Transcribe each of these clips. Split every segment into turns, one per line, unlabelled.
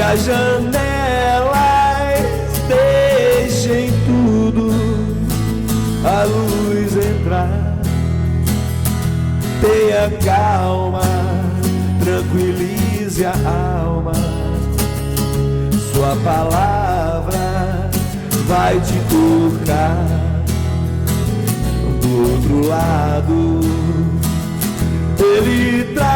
das janelas, deixem tudo a luz entrar. Tenha calma, tranquilize a alma. Sua palavra vai te tocar. Do outro lado, Ele traz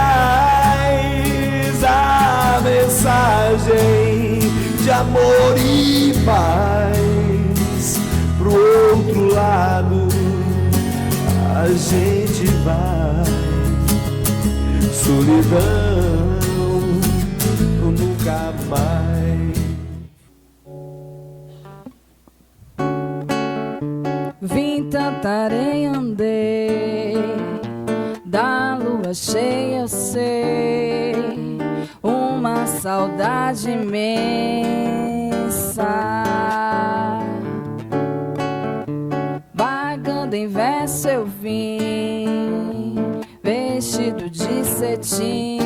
a mensagem de amor e paz. Pro outro lado a gente vai. Solidão nunca mais.
Vim tanta areia, andei, da lua cheia eu sei, uma saudade imensa. Vagando em verso eu vim, vestido de cetim,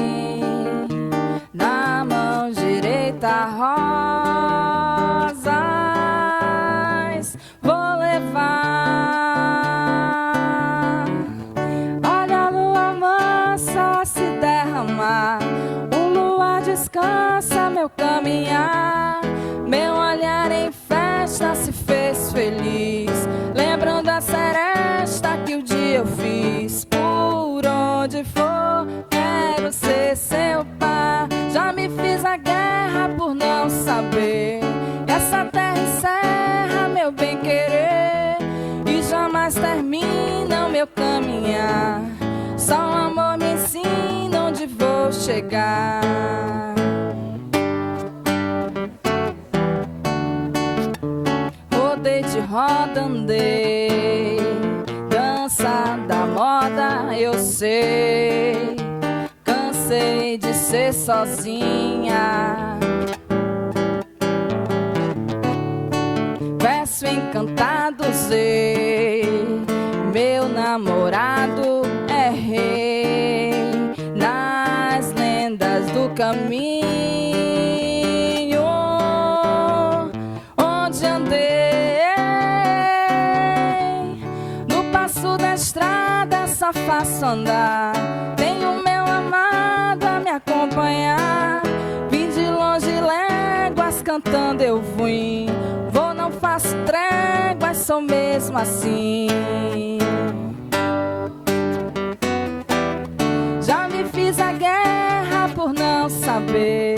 na mão direita rosas vou levar. Olha a lua mansa se derramar, o luar descansa meu caminhar. Meu olhar em festa se fez feliz, lembrando a seresta que o dia eu fiz. Por onde for, quero ser seu par. Já me fiz a guerra por não saber que essa terra encerra meu bem-querer e jamais termina o meu caminhar. Só o amor me ensina onde vou chegar. Rodei de roda, andei, dança da moda eu sei. Cansei de ser sozinha, verso encantado sei. Meu namorado é rei nas lendas do caminho. Onde andei, no passo da estrada só faço andar. Tenho meu amado a me acompanhar. Vim de longe léguas cantando eu vim. Vou, não faço tréguas, sou mesmo assim. Já me fiz a guerra por não saber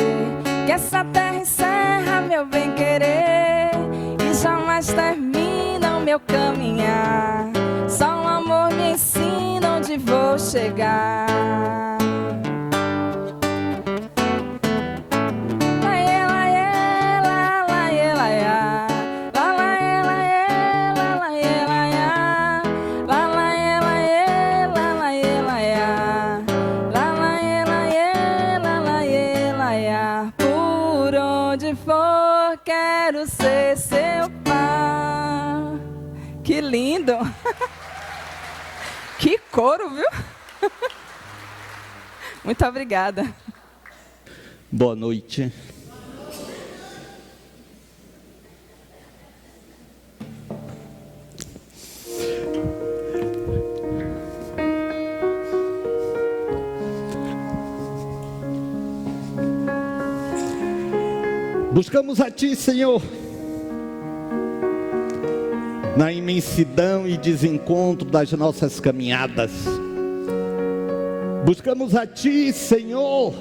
que essa terra encerra meu bem-querer e jamais termina o meu caminhar. Só o amor me ensina onde vou chegar. Por onde for, quero ser seu par. Que lindo! Que coro, viu? Muito obrigada.
Boa noite. Buscamos a Ti, Senhor, na imensidão e desencontro das nossas caminhadas. Buscamos a Ti, Senhor,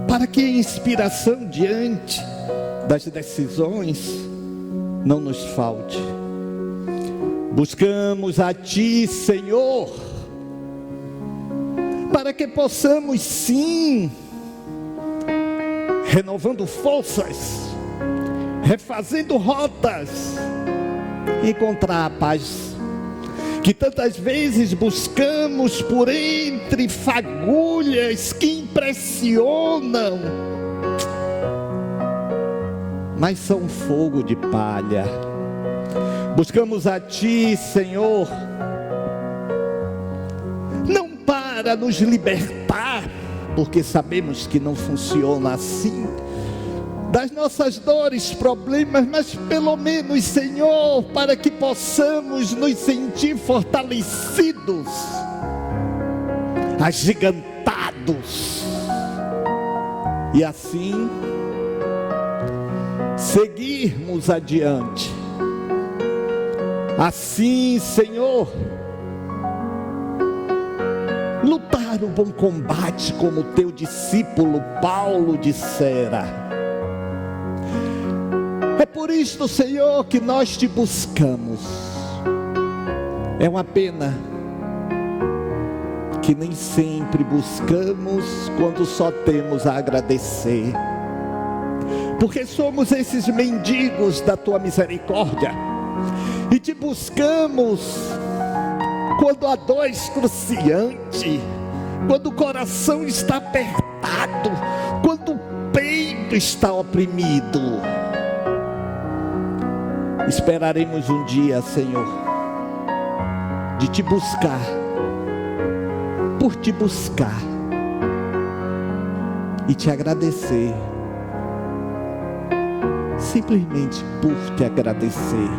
para que a inspiração diante das decisões não nos falte. Buscamos a Ti, Senhor, para que possamos sim, renovando forças, refazendo rotas, encontrar a paz que tantas vezes buscamos por entre fagulhas que impressionam, mas são fogo de palha. Buscamos a Ti, Senhor, não para nos libertar porque sabemos que não funciona assim, das nossas dores, problemas, mas pelo menos, Senhor, para que possamos nos sentir fortalecidos, agigantados, e assim seguirmos adiante. Assim, Senhor, lutar o bom combate, como teu discípulo Paulo dissera. É por isto, Senhor, que nós te buscamos. É uma pena que nem sempre buscamos quando só temos a agradecer, porque somos esses mendigos da tua misericórdia, e te buscamos quando a dor é excruciante, quando o coração está apertado, quando o peito está oprimido. Esperaremos um dia, Senhor, de te buscar, por te buscar e te agradecer, simplesmente por te agradecer.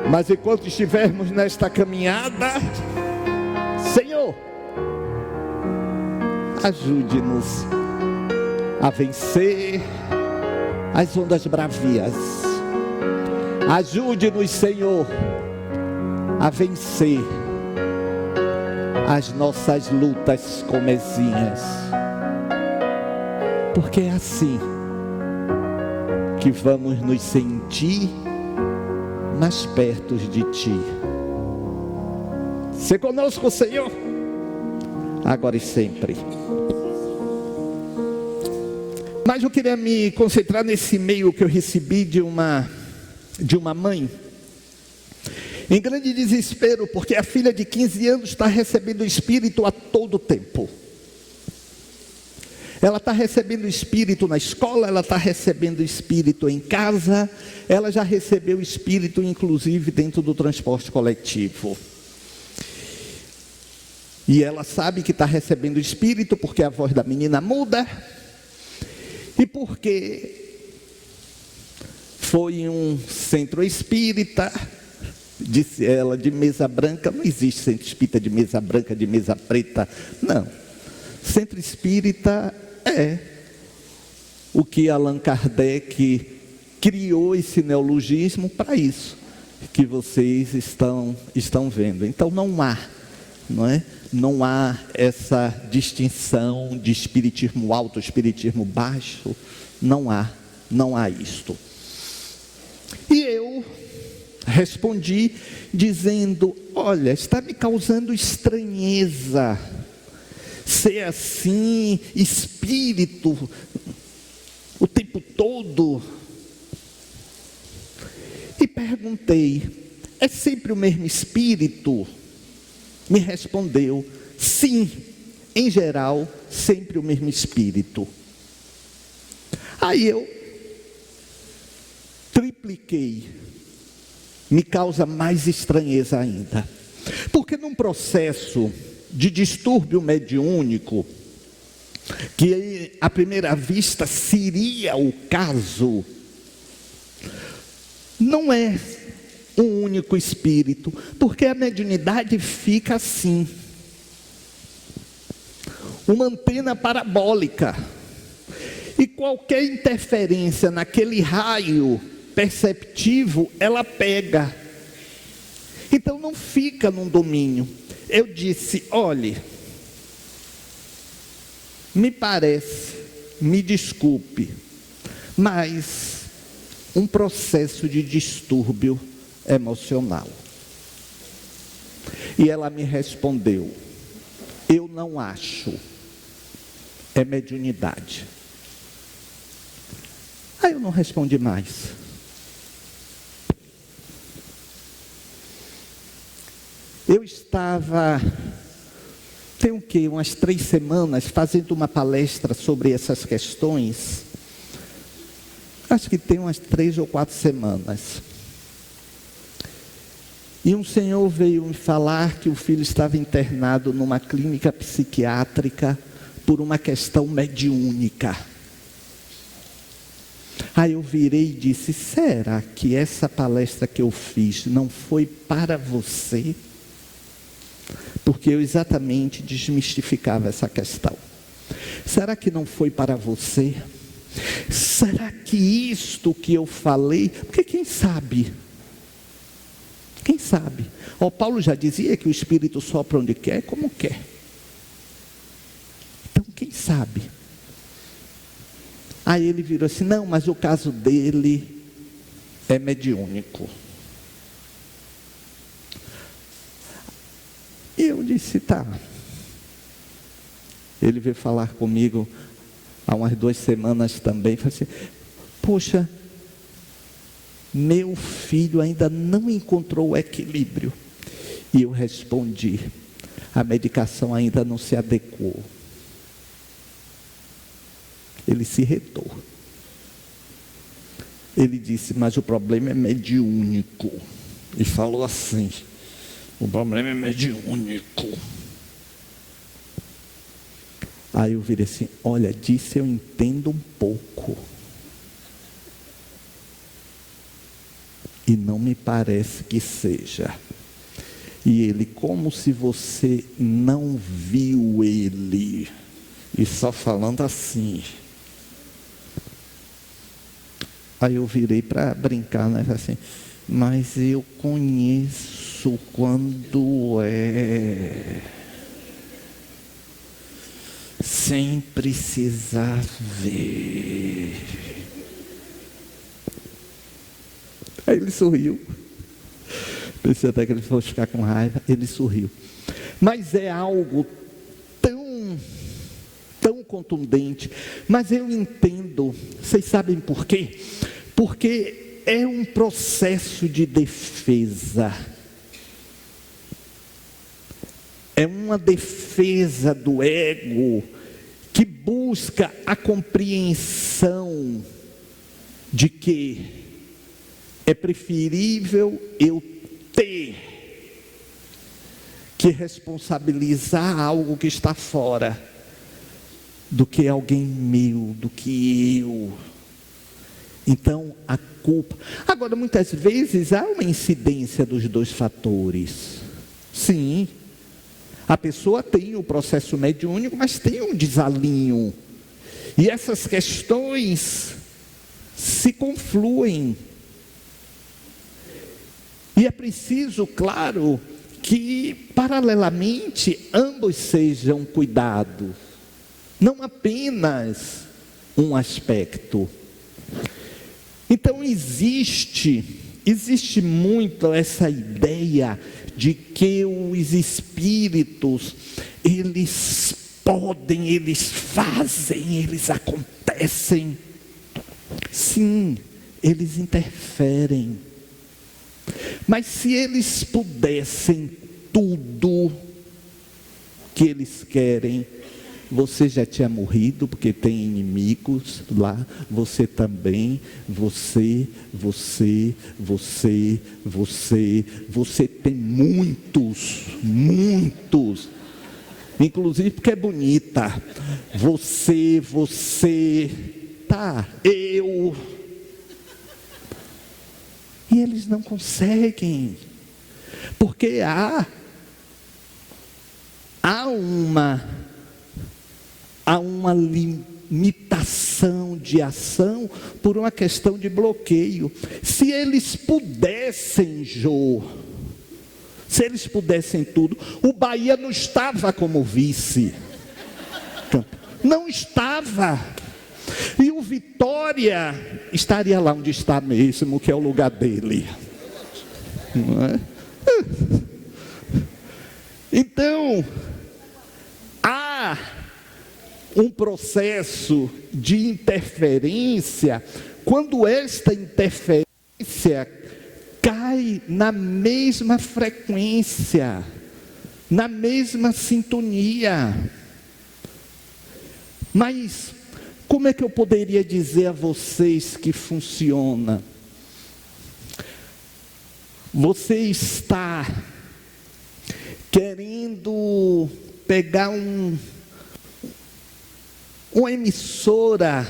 Mas enquanto estivermos nesta caminhada, Senhor, ajude-nos a vencer as ondas bravias. Ajude-nos, Senhor, a vencer as nossas lutas comezinhas, porque é assim que vamos nos sentir mais perto de Ti. Se conosco, Senhor, agora e sempre. Mas eu queria me concentrar nesse e-mail que eu recebi de uma mãe, em grande desespero, porque a filha de 15 anos está recebendo o Espírito a todo tempo. Ela está recebendo o Espírito na escola, ela está recebendo o Espírito em casa, ela já recebeu o Espírito inclusive dentro do transporte coletivo. E ela sabe que está recebendo o Espírito porque a voz da menina muda, e porque foi em um centro espírita, disse ela, de mesa branca. Não existe centro espírita de mesa branca, de mesa preta, não. Centro espírita é o que Allan Kardec criou, esse neologismo para isso que vocês estão vendo. Então não há essa distinção de espiritismo alto, espiritismo baixo, não há isto. E eu respondi dizendo: olha, está me causando estranheza ser assim, espírito, o tempo todo. E perguntei: é sempre o mesmo espírito? Me respondeu: sim, em geral, sempre o mesmo espírito. Aí eu tripliquei. Me causa mais estranheza ainda, porque num processo de distúrbio mediúnico, que à primeira vista seria o caso, não é um único espírito, porque a mediunidade fica assim, uma antena parabólica, e qualquer interferência naquele raio perceptivo, ela pega. Então não fica num domínio. Eu disse: olhe, me parece, me desculpe, mas um processo de distúrbio emocional. E ela me respondeu: eu não acho, é mediunidade. Aí eu não respondi mais. Eu estava, tem o quê? Umas 3 semanas, fazendo uma palestra sobre essas questões. Acho que tem umas 3 ou 4 semanas. E um senhor veio me falar que o filho estava internado numa clínica psiquiátrica por uma questão mediúnica. Aí eu virei e disse: será que essa palestra que eu fiz não foi para você? Porque eu exatamente desmistificava essa questão. Será que não foi para você? Será que isto que eu falei, porque quem sabe? Quem sabe? Paulo já dizia que o Espírito sopra onde quer, como quer. Então quem sabe? Aí ele virou assim: não, mas o caso dele é mediúnico. E eu disse: tá. Ele veio falar comigo há umas 2 semanas também. Falei assim: poxa, meu filho ainda não encontrou o equilíbrio. E eu respondi: a medicação ainda não se adequou. Ele se retou. Ele disse: mas o problema é mediúnico. E falou assim: o problema é mediúnico. Aí eu virei assim: olha, disse eu entendo um pouco. E não me parece que seja. E ele: como se você não viu ele. E só falando assim. Aí eu virei para brincar, né? Assim: mas eu conheço quando é. Sem precisar ver. Aí ele sorriu. Pensei até que ele fosse ficar com raiva. Ele sorriu. Mas é algo tão contundente. Mas eu entendo. Vocês sabem por quê? Porque é um processo de defesa. É uma defesa do ego que busca a compreensão de que é preferível eu ter que responsabilizar algo que está fora do que alguém meu, do que eu. Então, a culpa. Agora, muitas vezes há uma incidência dos 2 fatores. Sim. A pessoa tem o processo mediúnico, mas tem um desalinho. E essas questões se confluem. E é preciso, claro, que paralelamente ambos sejam cuidados. Não apenas um aspecto. Então existe muito essa ideia de que os espíritos, eles podem, eles fazem, eles acontecem. Sim, eles interferem. Mas se eles pudessem tudo que eles querem, você já tinha morrido, porque tem inimigos lá, você também, você tem muitos, inclusive porque é bonita, você, eu, e eles não conseguem, porque há uma limitação de ação por uma questão de bloqueio. Se eles pudessem, se eles pudessem tudo, o Bahia não estava como vice. Não estava. E o Vitória estaria lá onde está mesmo, que é o lugar dele. Não é? Então, há um processo de interferência, quando esta interferência cai na mesma frequência, na mesma sintonia. Mas como é que eu poderia dizer a vocês que funciona? Você está querendo pegar uma emissora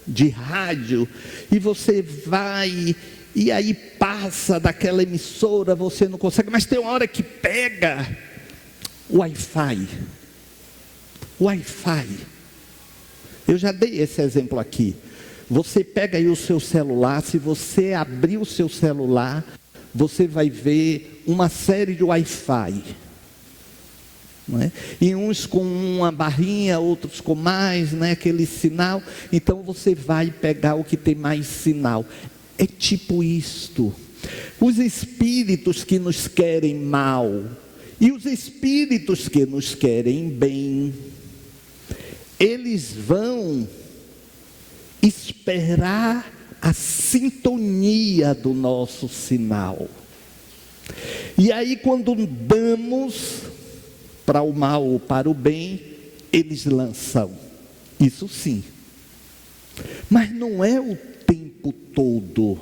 de rádio, e você vai, e aí passa daquela emissora, você não consegue, mas tem uma hora que pega Wi-Fi. Eu já dei esse exemplo aqui. Você pega aí o seu celular, se você abrir o seu celular, você vai ver uma série de Wi-Fi. Não é? E uns com uma barrinha, outros com mais, né? Aquele sinal. Então você vai pegar o que tem mais sinal. É tipo isto. Os espíritos que nos querem mal e os espíritos que nos querem bem, eles vão esperar a sintonia do nosso sinal. E aí, quando damos para o mal ou para o bem, eles lançam. Isso sim. Mas não é o tempo todo.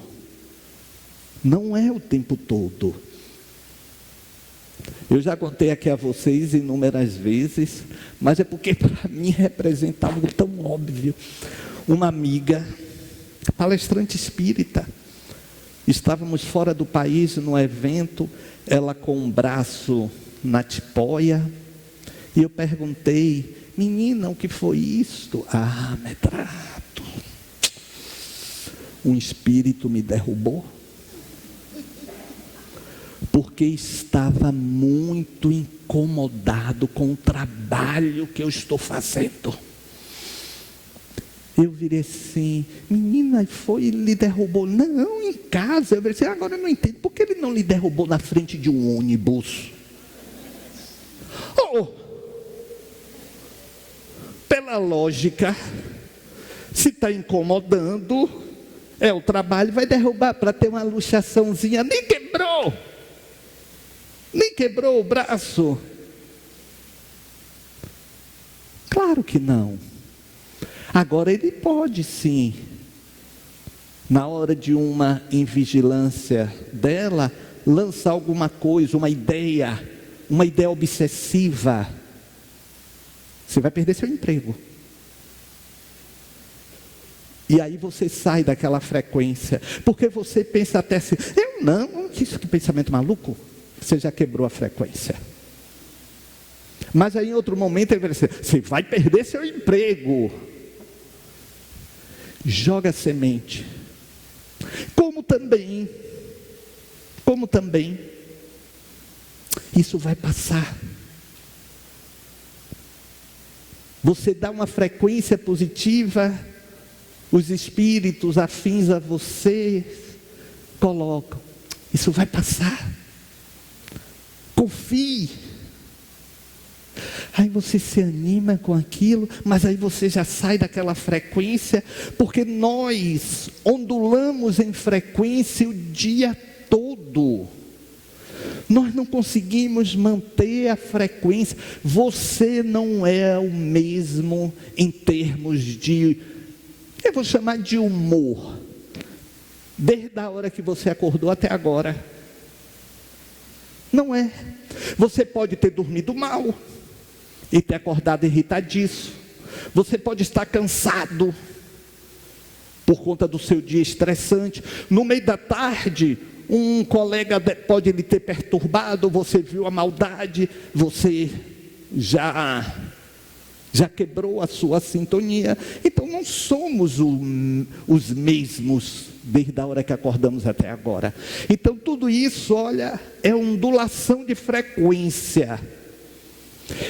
Não é o tempo todo. Eu já contei aqui a vocês inúmeras vezes, mas é porque para mim representa algo tão óbvio. Uma amiga, palestrante espírita, estávamos fora do país no evento, ela com um braço na tipóia, e eu perguntei: menina, o que foi isto? Ah, medrado, um espírito me derrubou, porque estava muito incomodado com o trabalho que eu estou fazendo. Eu virei assim: menina, foi, ele lhe derrubou? Não, em casa. Eu virei assim: agora eu não entendo, por que ele não lhe derrubou na frente de um ônibus? Oh, pela lógica, se está incomodando, é o trabalho, vai derrubar para ter uma luxaçãozinha. Nem quebrou o braço. Claro que não. Agora ele pode sim, na hora de uma invigilância dela, lançar alguma coisa, uma ideia obsessiva. Você vai perder seu emprego. E aí você sai daquela frequência, porque você pensa até assim: eu não, isso que pensamento maluco. Você já quebrou a frequência. Mas aí em outro momento ele vai dizer: você vai perder seu emprego. Joga semente. Como também, isso vai passar. Você dá uma frequência positiva, os espíritos afins a você colocam. Isso vai passar. Confie. Aí você se anima com aquilo, mas aí você já sai daquela frequência, porque nós ondulamos em frequência o dia todo. Nós não conseguimos manter a frequência. Você não é o mesmo em termos de, eu vou chamar de humor, desde a hora que você acordou até agora. Não é. Você pode ter dormido mal e ter acordado irritadiço. Você pode estar cansado por conta do seu dia estressante. No meio da tarde, um colega pode lhe ter perturbado, você viu a maldade, você já quebrou a sua sintonia. Então não somos os mesmos desde a hora que acordamos até agora. Então tudo isso, olha, é ondulação de frequência.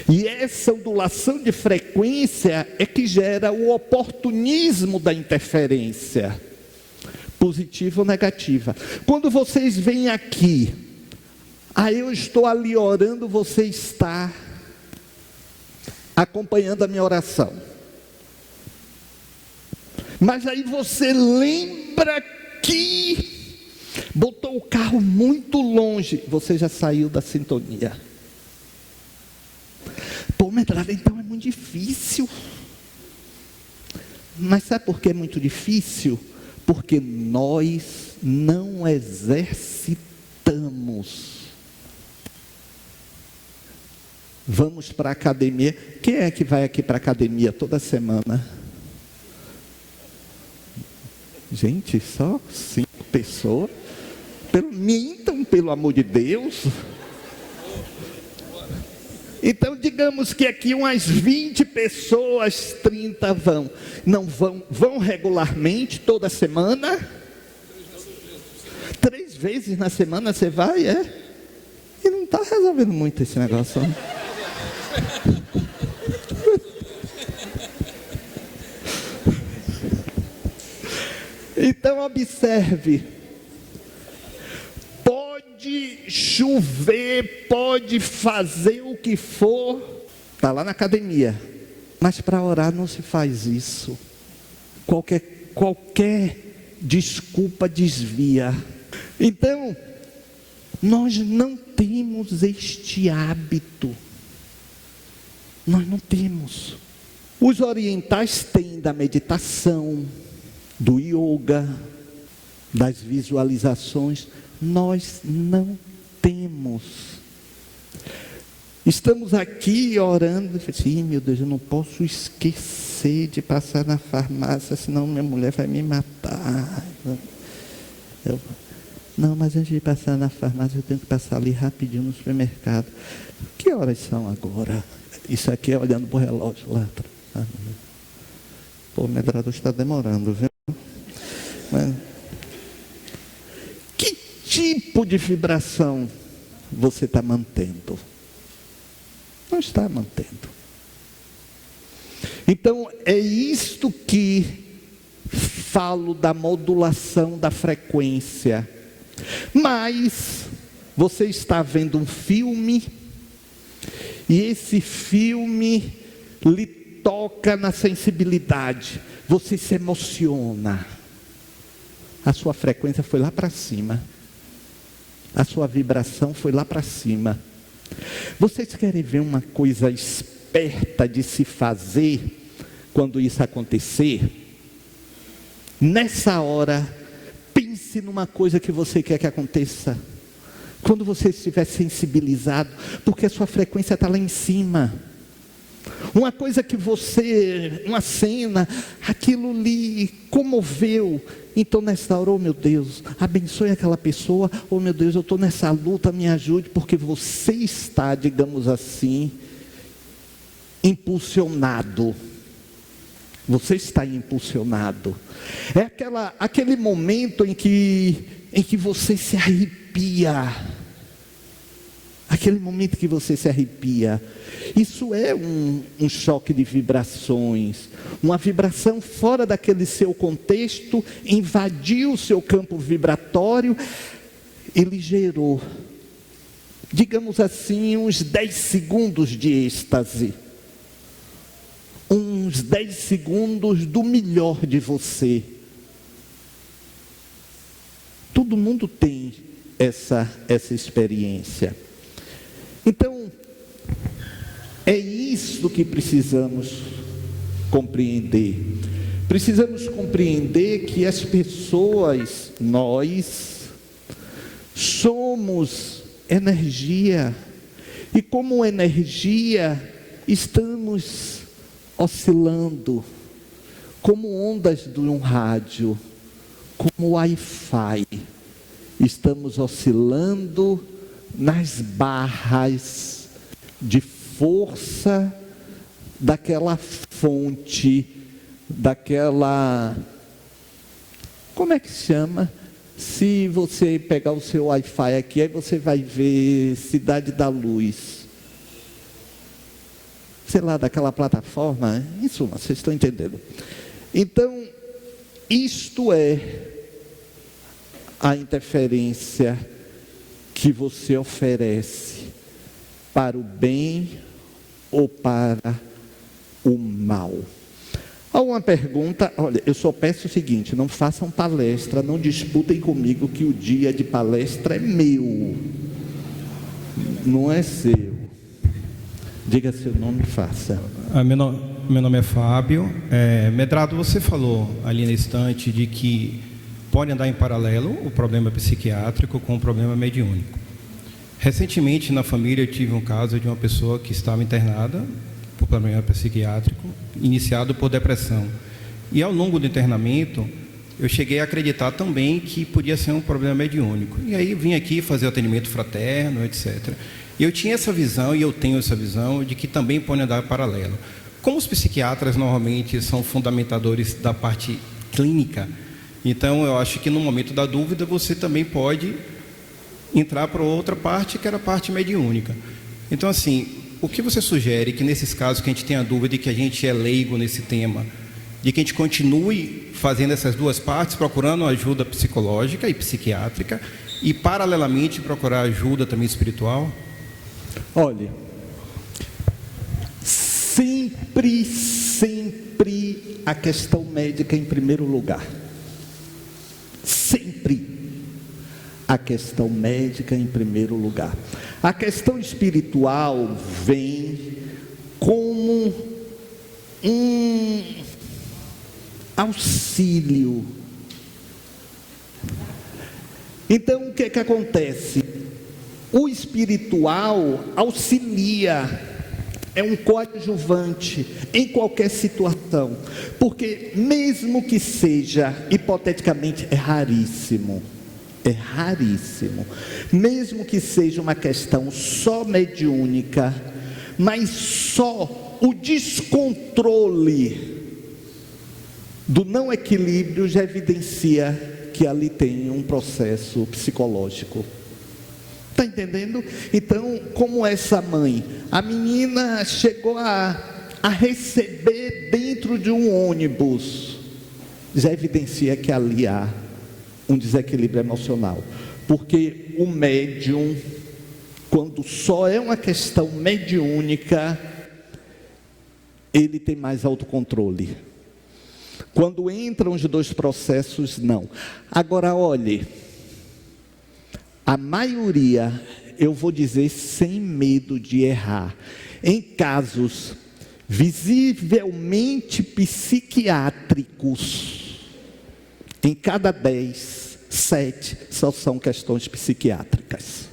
E essa ondulação de frequência é que gera o oportunismo da interferência, positiva ou negativa. Quando vocês vêm aqui, aí eu estou ali orando, você está acompanhando a minha oração. Mas aí você lembra que botou o carro muito longe, você já saiu da sintonia. Pô, medrada, então é muito difícil. Mas sabe por que é muito difícil? Porque nós não exercitamos. Vamos para a academia. Quem é que vai aqui para a academia toda semana? Gente, só 5 pessoas. Mintam, pelo amor de Deus. Então, digamos que aqui umas 20 pessoas, 30 vão. Não vão? Vão regularmente, toda semana? 3 vezes na semana você vai, é? E não está resolvendo muito esse negócio, não? Então observe, pode chover, pode fazer o que for, está lá na academia, mas para orar não se faz isso. Qualquer desculpa desvia. Então, nós não temos este hábito, nós não temos. Os orientais têm da meditação, do yoga, das visualizações, nós não temos. Estamos aqui orando, assim, meu Deus, eu não posso esquecer de passar na farmácia, senão minha mulher vai me matar. Não, mas antes de passar na farmácia, eu tenho que passar ali rapidinho no supermercado. Que horas são agora? Isso aqui é olhando para o relógio lá atrás. Pô, o medrador está demorando, viu? Mas, que tipo de vibração você está mantendo? Não está mantendo. Então, é isto que falo da modulação da frequência. Mas, você está vendo um filme, e esse filme lhe toca na sensibilidade, você se emociona, a sua frequência foi lá para cima, a sua vibração foi lá para cima. Vocês querem ver uma coisa esperta de se fazer quando isso acontecer? Nessa hora, pense numa coisa que você quer que aconteça. Quando você estiver sensibilizado, porque a sua frequência está lá em cima. Uma coisa que você, uma cena, aquilo lhe comoveu. Então nessa hora, oh meu Deus, abençoe aquela pessoa. Oh meu Deus, eu estou nessa luta, me ajude. Porque você está, digamos assim, impulsionado. Você está impulsionado. É aquele momento em que você se arrepia. Aquele momento que você se arrepia. Isso é um choque de vibrações. Uma vibração fora daquele seu contexto, invadiu o seu campo vibratório. Ele gerou, digamos assim, uns 10 segundos de êxtase. Uns 10 segundos do melhor de você. Todo mundo tem essa experiência. Então, é isso que precisamos compreender. Precisamos compreender que as pessoas, nós, somos energia. E como energia, estamos oscilando, como ondas de um rádio, como Wi-Fi. Estamos oscilando nas barras de força daquela fonte, daquela, como é que se chama? Se você pegar o seu Wi-Fi aqui, aí você vai ver Cidade da Luz, sei lá, daquela plataforma, em suma, vocês estão entendendo. Então, isto é a interferência que você oferece para o bem ou para o mal. Alguma pergunta? Olha, eu só peço o seguinte, não façam palestra, não disputem comigo que o dia de palestra é meu, não é seu. Diga seu nome e faça.
Meu nome é Fábio. Medrado, você falou ali na estante de que pode andar em paralelo o problema psiquiátrico com o problema mediúnico. Recentemente, na família, eu tive um caso de uma pessoa que estava internada por problema psiquiátrico, iniciado por depressão. E ao longo do internamento, eu cheguei a acreditar também que podia ser um problema mediúnico. E aí vim aqui fazer o atendimento fraterno, etc. E eu tinha essa visão, e eu tenho essa visão, de que também pode andar paralelo. Como os psiquiatras normalmente são fundamentadores da parte clínica, então eu acho que no momento da dúvida você também pode entrar para outra parte, que era a parte mediúnica. Então, assim, o que você sugere que nesses casos que a gente tem a dúvida e que a gente é leigo nesse tema, de que a gente continue fazendo essas duas partes, procurando ajuda psicológica e psiquiátrica e, paralelamente, procurar ajuda também espiritual?
Olha, sempre a questão médica em primeiro lugar. Sempre a questão médica em primeiro lugar. A questão espiritual vem como um auxílio. Então, o que acontece? O espiritual auxilia, é um coadjuvante em qualquer situação, porque mesmo que seja, hipoteticamente, é raríssimo, mesmo que seja uma questão só mediúnica, mas só o descontrole do não equilíbrio já evidencia que ali tem um processo psicológico. Está entendendo? Então, como essa mãe, a menina chegou a receber dentro de um ônibus, já evidencia que ali há um desequilíbrio emocional, porque o médium, quando só é uma questão mediúnica, ele tem mais autocontrole. Quando entram os dois processos, não. Agora, olhe, a maioria, eu vou dizer sem medo de errar, em casos visivelmente psiquiátricos, em cada 10, 7 só são questões psiquiátricas.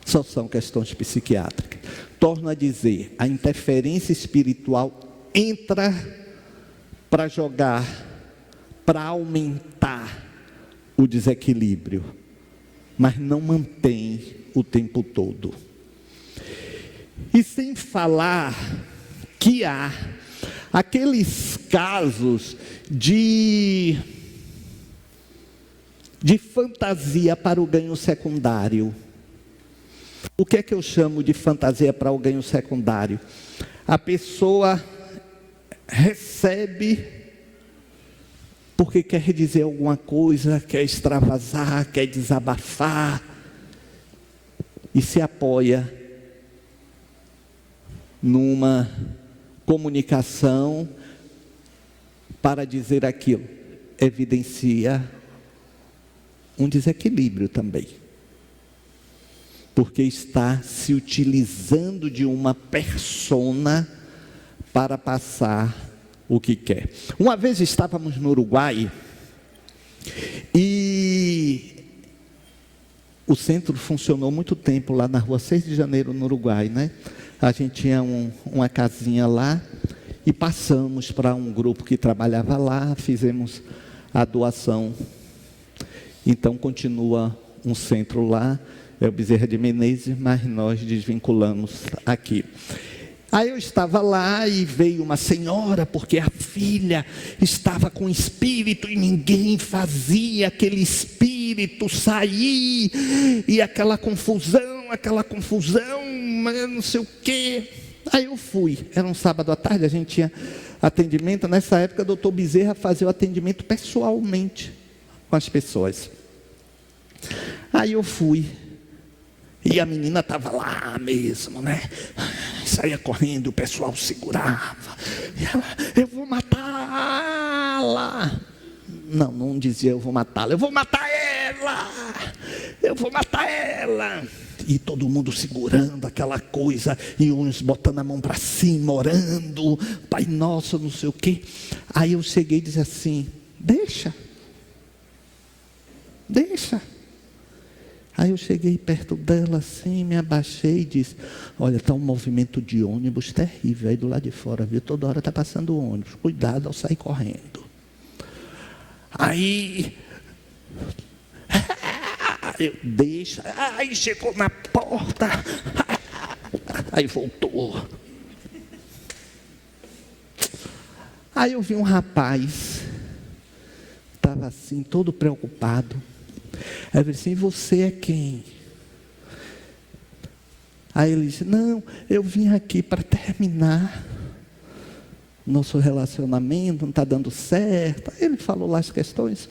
Só são questões psiquiátricas. Torno a dizer, a interferência espiritual entra para jogar, para aumentar o desequilíbrio, mas não mantém o tempo todo. E sem falar que há aqueles casos de fantasia para o ganho secundário. O que é que eu chamo de fantasia para o ganho secundário? A pessoa recebe porque quer dizer alguma coisa, quer extravasar, quer desabafar, e se apoia numa comunicação para dizer aquilo. Evidencia um desequilíbrio também, porque está se utilizando de uma persona para passar o que quer. Uma vez estávamos no Uruguai e o centro funcionou muito tempo lá na rua 6 de Janeiro, no Uruguai, né? A gente tinha uma casinha lá e passamos para um grupo que trabalhava lá, fizemos a doação. Então continua um centro lá, é o Bezerra de Menezes, mas nós desvinculamos aqui. Aí eu estava lá e veio uma senhora, porque a filha estava com espírito e ninguém fazia aquele espírito sair, e aquela confusão, não sei o quê. Aí eu fui, era um sábado à tarde, a gente tinha atendimento, nessa época o doutor Bezerra fazia o atendimento pessoalmente com as pessoas. Aí eu fui, e a menina estava lá mesmo, né? Saía correndo, o pessoal segurava. E ela, eu vou matá-la. Não dizia eu vou matá-la, eu vou matar ela. E todo mundo segurando aquela coisa, e uns botando a mão para cima, orando, Pai Nosso, não sei o quê. Aí eu cheguei e disse assim, deixa. Aí eu cheguei perto dela assim, me abaixei e disse: olha, está um movimento de ônibus terrível aí do lado de fora, viu? Toda hora está passando ônibus, cuidado ao sair correndo. Aí eu deixo, aí chegou na porta, aí voltou. Aí eu vi um rapaz, estava assim, todo preocupado. Aí eu falei assim: você é quem? Aí ele disse: não, eu vim aqui para terminar nosso relacionamento, não está dando certo. Aí ele falou lá as questões.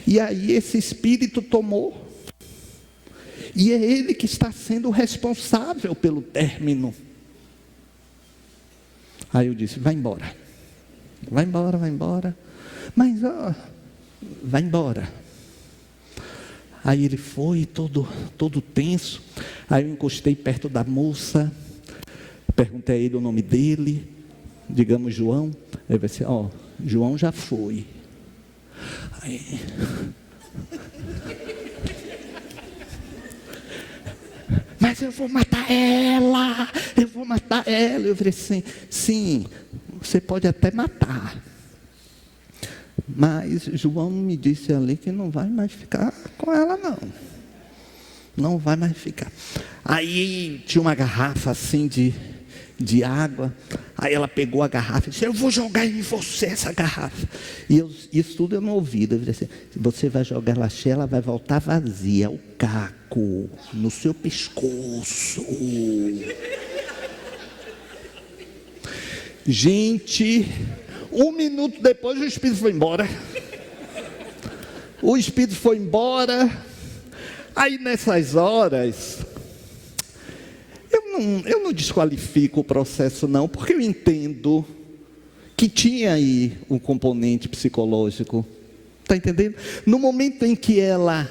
E aí esse espírito tomou. E é ele que está sendo responsável pelo término. Aí eu disse: vai embora. Vai embora, vai embora. Mas, vai embora. Aí ele foi todo tenso. Aí eu encostei perto da moça, perguntei a ele o nome dele, digamos João. Ele vai dizer: João já foi. Aí, mas eu vou matar ela, eu vou matar ela. Eu falei assim: sim, você pode até matar, mas João me disse ali que não vai mais ficar com ela, não vai mais ficar. Aí tinha uma garrafa assim de água. Aí ela pegou a garrafa e disse: eu vou jogar em você essa garrafa. E isso tudo eu não ouvi. Eu disse assim: você vai jogar ela cheia, ela vai voltar vazia, o caco no seu pescoço. Gente, 1 minuto depois o espírito foi embora. O espírito foi embora. Aí nessas horas, eu não desqualifico o processo não, porque eu entendo que tinha aí um componente psicológico. Está entendendo? No momento em que ela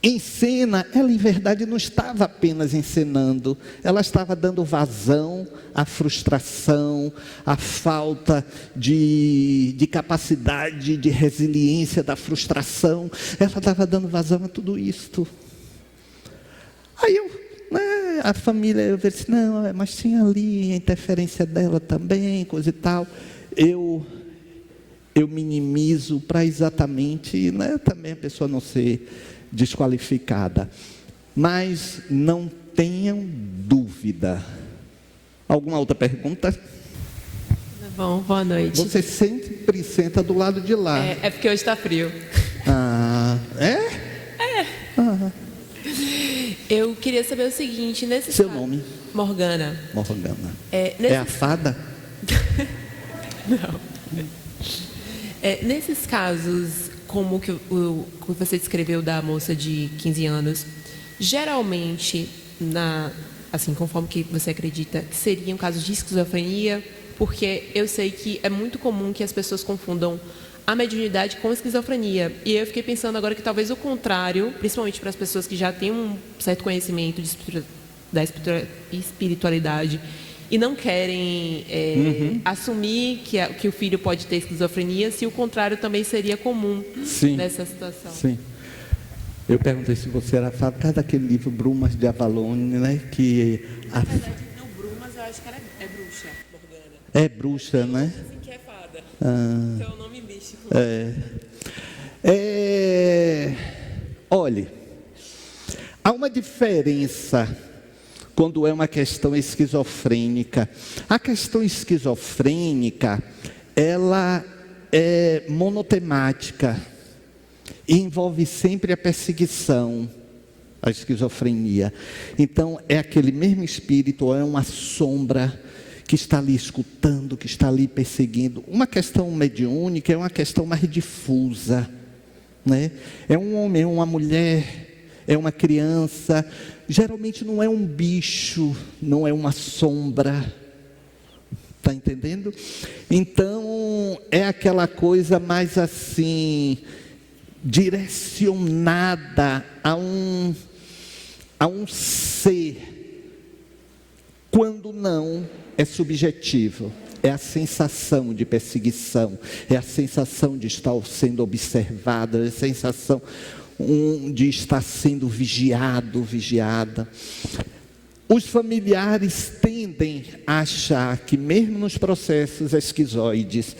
encena, ela em verdade não estava apenas encenando, ela estava dando vazão à frustração, à falta de capacidade, de resiliência da frustração. Ela estava dando vazão a tudo isto. Aí a família, eu disse: não, mas tinha ali a interferência dela também, coisa e tal. Eu minimizo para exatamente, também a pessoa não ser desqualificada. Mas não tenham dúvida. Alguma outra pergunta?
Tá bom, boa noite.
Você sempre senta do lado de lá.
É porque hoje está frio. Eu queria saber o seguinte,
Seu nome?
Morgana.
É a fada?
Não. Nesses casos, como que você descreveu da moça de 15 anos, geralmente, assim, conforme que você acredita, que seriam casos de esquizofrenia, porque eu sei que é muito comum que as pessoas confundam a mediunidade com esquizofrenia. E eu fiquei pensando agora que talvez o contrário, principalmente para as pessoas que já têm um certo conhecimento da espiritualidade e não querem assumir que o filho pode ter esquizofrenia, se o contrário também seria comum nessa situação. Sim.
Eu perguntei se você era fada, por causa daquele livro Brumas de Avalone, né? Que
na verdade, não Brumas, eu acho que é bruxa, Morgana.
É bruxa, né?
Assim que é fada. Então é um nome místico.
Olhe, há uma diferença quando é uma questão esquizofrênica. A questão esquizofrênica, ela é monotemática e envolve sempre a perseguição, a esquizofrenia. Então, é aquele mesmo espírito, ou é uma sombra que está ali escutando, que está ali perseguindo. Uma questão mediúnica é uma questão mais difusa, né? É um homem, é uma mulher, é uma criança. Geralmente não é um bicho, não é uma sombra. Está entendendo? Então, é aquela coisa mais assim, direcionada a um ser, quando não é subjetivo. É a sensação de perseguição, é a sensação de estar sendo observado, é a sensação. de estar sendo vigiada. Os familiares tendem a achar que mesmo nos processos esquizoides,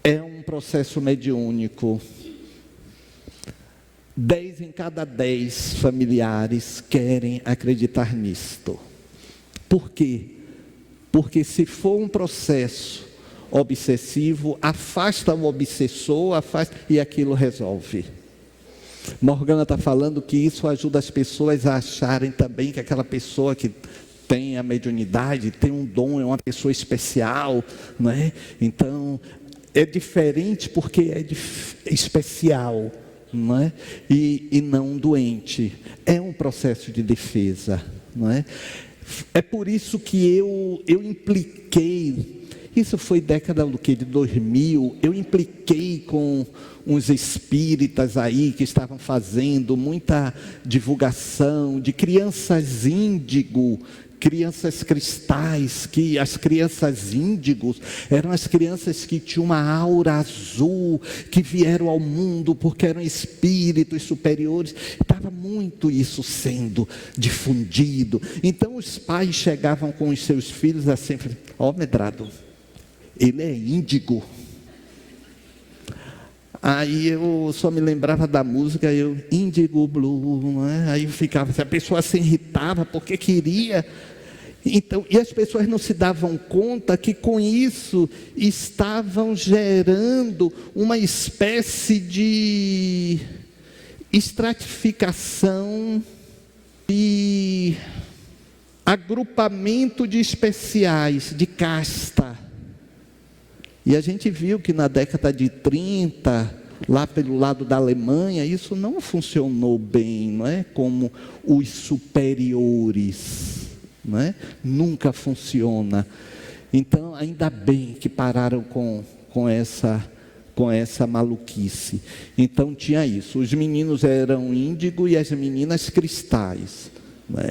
é um processo mediúnico. 10 em cada 10 familiares querem acreditar nisto. Por quê? Porque se for um processo obsessivo, afasta o obsessor, e aquilo resolve. Morgana está falando que isso ajuda as pessoas a acharem também que aquela pessoa que tem a mediunidade, tem um dom, é uma pessoa especial, não é? Então, é diferente porque é especial, não é? E não doente. É um processo de defesa, não é? É por isso que eu impliquei, isso foi década de 2000, eu impliquei com uns espíritas aí que estavam fazendo muita divulgação de crianças índigo, crianças cristais, que as crianças índigos eram as crianças que tinham uma aura azul, que vieram ao mundo porque eram espíritos superiores. Estava muito isso sendo difundido. Então os pais chegavam com os seus filhos assim, ó, Medrado, ele é índigo. Aí eu só me lembrava da música, Índigo Blue, né? Aí eu ficava, a pessoa se irritava porque queria. Então, e as pessoas não se davam conta que com isso estavam gerando uma espécie de estratificação e agrupamento de especiais, de casta. E a gente viu que na década de 30, lá pelo lado da Alemanha, isso não funcionou bem, não é? Como os superiores, não é? Nunca funciona. Então, ainda bem que pararam com essa maluquice. Então, tinha isso. Os meninos eram índigo e as meninas cristais.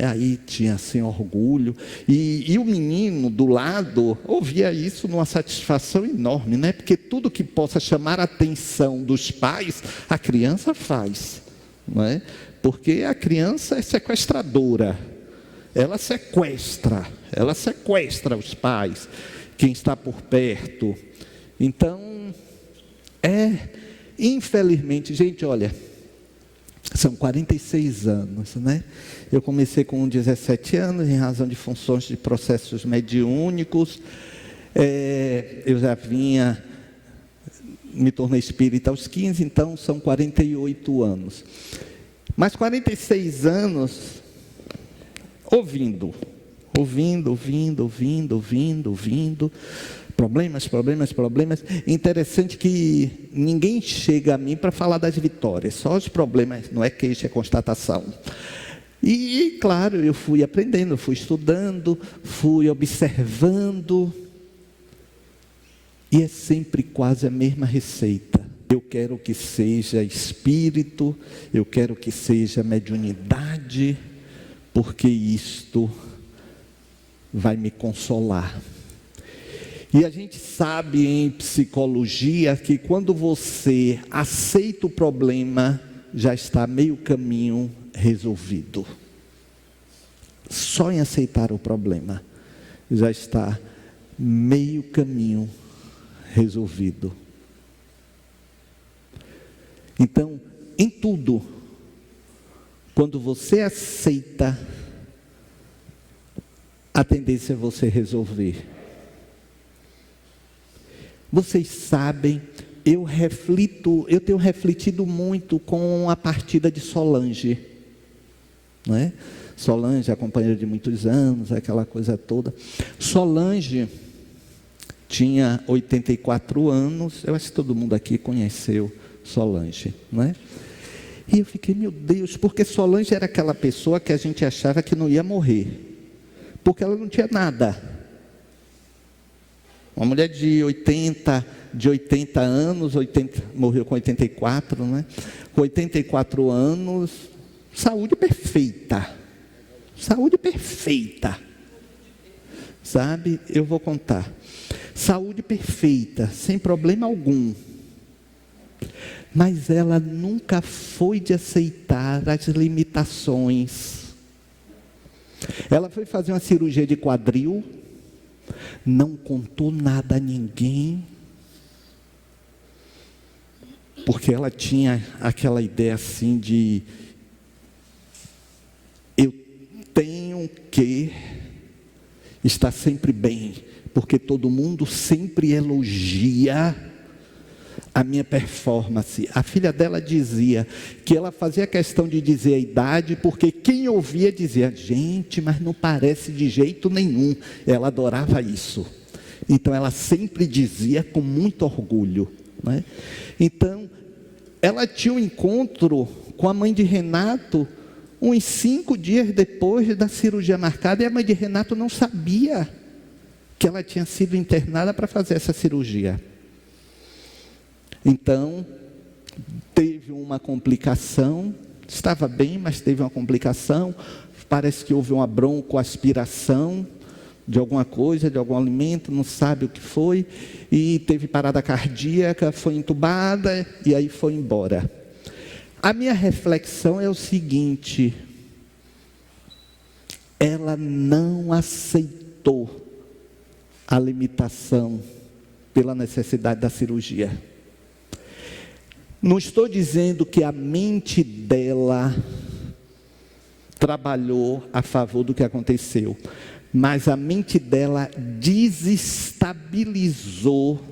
Aí tinha assim orgulho, e o menino do lado ouvia isso numa satisfação enorme, né? Porque tudo que possa chamar a atenção dos pais, a criança faz, não é? Porque a criança é sequestradora, ela sequestra os pais, quem está por perto. Então, infelizmente, gente, olha, são 46 anos, né? Eu comecei com 17 anos, em razão de funções de processos mediúnicos. Eu já me tornei espírita aos 15, então são 48 anos. Mas 46 anos ouvindo. Problemas. Interessante que ninguém chega a mim para falar das vitórias, só os problemas, não é queixa, é constatação. E claro, eu fui aprendendo, fui estudando, fui observando, e é sempre quase a mesma receita. Eu quero que seja espírito, eu quero que seja mediunidade, porque isto vai me consolar. E a gente sabe em psicologia que quando você aceita o problema, já está meio caminho resolvido. Só em aceitar o problema, já está meio caminho resolvido. Então, em tudo, quando você aceita, a tendência é você resolver. Vocês sabem, eu tenho refletido muito com a partida de Solange, não é? Solange, a companheira de muitos anos, aquela coisa toda. Solange tinha 84 anos, eu acho que todo mundo aqui conheceu Solange, não é? E eu fiquei, meu Deus, porque Solange era aquela pessoa que a gente achava que não ia morrer, porque ela não tinha nada. Uma mulher de 80 anos, morreu com 84, né? Com 84 anos, saúde perfeita. Sabe, eu vou contar. Saúde perfeita, sem problema algum. Mas ela nunca foi de aceitar as limitações. Ela foi fazer uma cirurgia de quadril, não contou nada a ninguém, porque ela tinha aquela ideia assim de: eu tenho que estar sempre bem, porque todo mundo sempre elogia a minha performance. A filha dela dizia que ela fazia questão de dizer a idade, porque quem ouvia dizia: gente, mas não parece de jeito nenhum. Ela adorava isso. Então ela sempre dizia com muito orgulho, né? Então, ela tinha um encontro com a mãe de Renato uns 5 dias depois da cirurgia marcada, e a mãe de Renato não sabia que ela tinha sido internada para fazer essa cirurgia. Então, teve uma complicação, estava bem, mas teve uma complicação, parece que houve uma broncoaspiração de alguma coisa, de algum alimento, não sabe o que foi, e teve parada cardíaca, foi entubada, e aí foi embora. A minha reflexão é o seguinte: ela não aceitou a limitação pela necessidade da cirurgia. Não estou dizendo que a mente dela trabalhou a favor do que aconteceu, mas a mente dela desestabilizou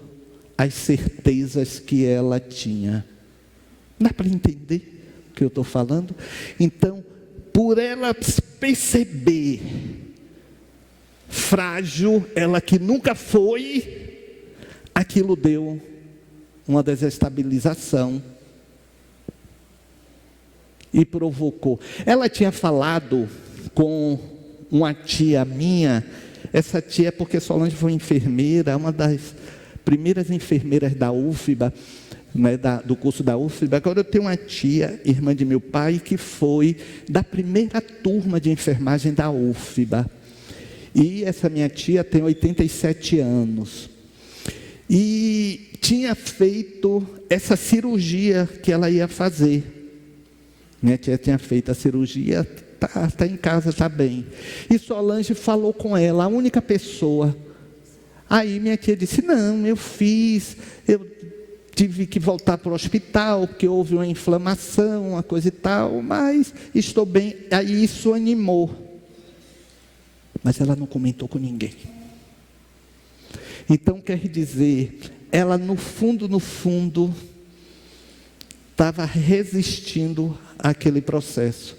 as certezas que ela tinha. Dá para entender o que eu estou falando? Então, por ela perceber frágil, ela que nunca foi, aquilo deu uma desestabilização e provocou. Ela tinha falado com uma tia minha, essa tia, porque Solange foi enfermeira, uma das primeiras enfermeiras da UFBA, né, do curso da UFBA. Agora eu tenho uma tia, irmã de meu pai, que foi da primeira turma de enfermagem da UFBA. E essa minha tia tem 87 anos. E tinha feito essa cirurgia que ela ia fazer. Minha tia tinha feito a cirurgia, está em casa, está bem. E Solange falou com ela, a única pessoa. Aí minha tia disse: não, eu tive que voltar para o hospital, porque houve uma inflamação, uma coisa e tal, mas estou bem. Aí isso animou. Mas ela não comentou com ninguém. Então quer dizer, ela no fundo, estava resistindo àquele processo.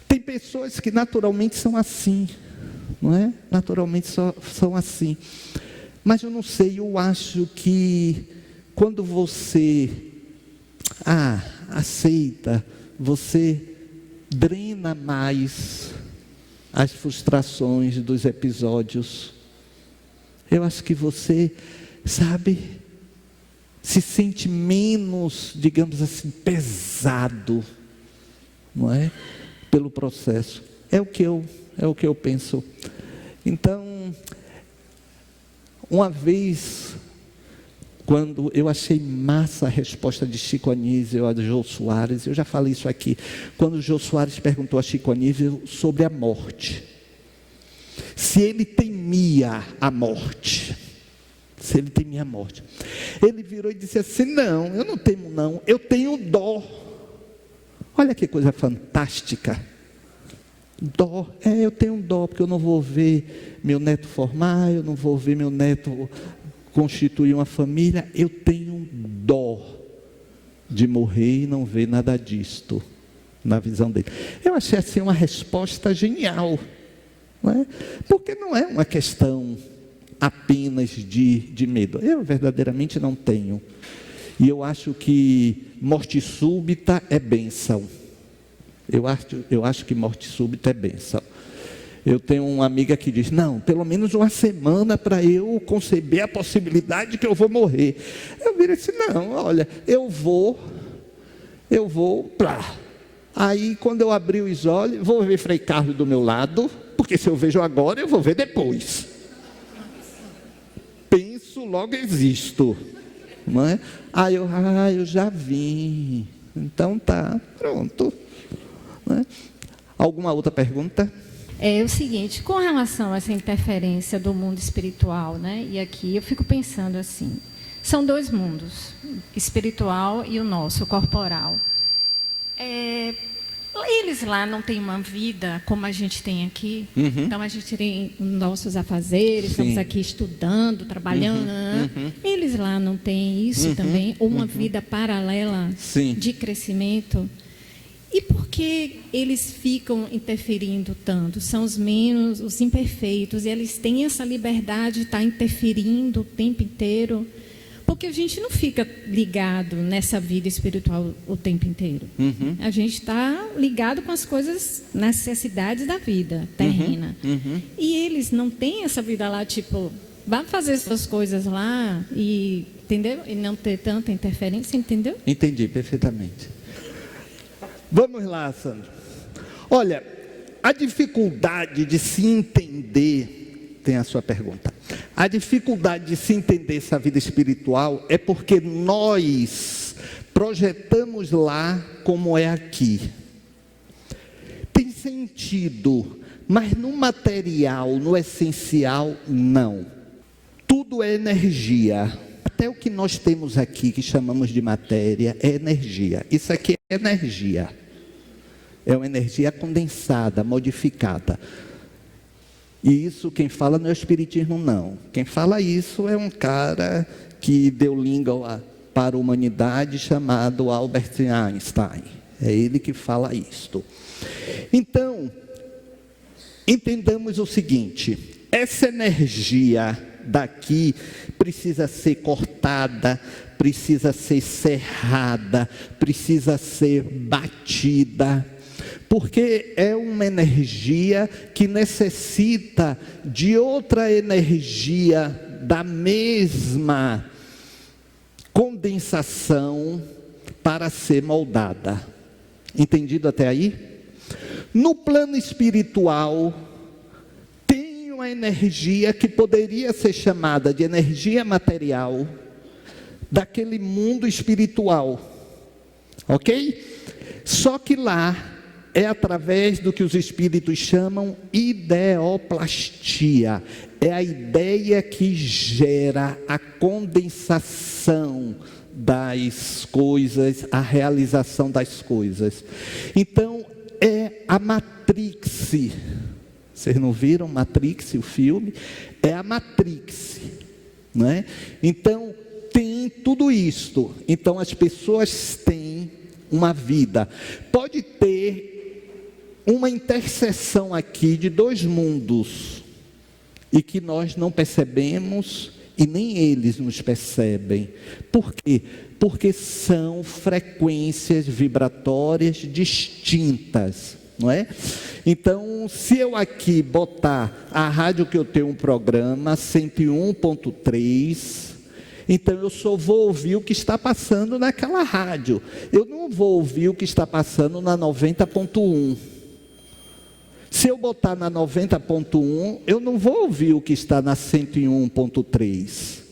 Tem pessoas que naturalmente são assim, não é? Naturalmente são assim. Mas eu não sei, eu acho que quando você aceita, você drena mais as frustrações dos episódios. Eu acho que você, se sente menos, digamos assim, pesado, não é? Pelo processo. É o que eu penso. Então, uma vez, quando eu achei massa a resposta de Chico Anísio a Jô Soares, eu já falei isso aqui, quando Jô Soares perguntou a Chico Anísio sobre a morte, se ele temia a morte, ele virou e disse assim: não, eu não temo não, eu tenho dó. Olha que coisa fantástica. Dó, eu tenho dó, porque eu não vou ver meu neto formar, eu não vou ver meu neto constituir uma família, eu tenho dó de morrer e não ver nada disto, na visão dele. Eu achei assim uma resposta genial, não é? Porque não é uma questão apenas de medo. Eu verdadeiramente não tenho. E eu acho que morte súbita é bênção. Eu acho que morte súbita é bênção. Eu tenho uma amiga que diz: não, pelo menos uma semana para eu conceber a possibilidade de que eu vou morrer. Eu virei assim: não, olha, eu vou pra. Aí quando eu abri os olhos, vou ver Frei Carlos do meu lado, porque se eu vejo agora, eu vou ver depois. Penso, logo existo. não é? Eu já vi. Então tá, pronto. Não é? Alguma outra pergunta?
É o seguinte, com relação a essa interferência do mundo espiritual, né? E aqui eu fico pensando assim, são dois mundos, espiritual e o nosso, o corporal. Eles lá não têm uma vida como a gente tem aqui. Então a gente tem nossos afazeres, estamos aqui estudando, trabalhando. Eles lá não têm isso também, ou uma vida paralela de crescimento. E por que eles ficam interferindo tanto? São os menos, os imperfeitos, e eles têm essa liberdade de estar interferindo o tempo inteiro. Porque a gente não fica ligado nessa vida espiritual o tempo inteiro. A gente está ligado com as coisas, necessidades da vida terrena. E eles não têm essa vida lá, tipo, vá fazer suas coisas lá, e, entendeu? E não ter tanta interferência, entendeu?
Entendi perfeitamente. Vamos lá, Sandro. Olha, a dificuldade de se entender, tem a sua pergunta. A dificuldade de se entender essa vida espiritual é porque nós projetamos lá como é aqui. Tem sentido, mas no material, no essencial, não. Tudo é energia. Até o que nós temos aqui, que chamamos de matéria, é energia. Isso aqui é energia. É uma energia condensada, modificada. E isso quem fala não é o espiritismo, não. Quem fala isso é um cara que deu língua para a humanidade, chamado Albert Einstein. É ele que fala isto. Então, entendamos o seguinte: essa energia daqui precisa ser cortada, precisa ser serrada, precisa ser batida. Porque é uma energia que necessita de outra energia da mesma condensação para ser moldada. Entendido até aí? No plano espiritual, tem uma energia que poderia ser chamada de energia material daquele mundo espiritual. Ok? Só que lá é através do que os espíritos chamam ideoplastia. É a ideia que gera a condensação das coisas, a realização das coisas. Então, é a Matrix. Vocês não viram Matrix, o filme? É a Matrix, não é? Então, tem tudo isto. Então, as pessoas têm uma vida. Pode ter uma interseção aqui de dois mundos, e que nós não percebemos, e nem eles nos percebem. Por quê? Porque são frequências vibratórias distintas, não é? Então, se eu aqui botar a rádio que eu tenho um programa, 101.3, então eu só vou ouvir o que está passando naquela rádio. Eu não vou ouvir o que está passando na 90.1. Se eu botar na 90.1, eu não vou ouvir o que está na 101.3,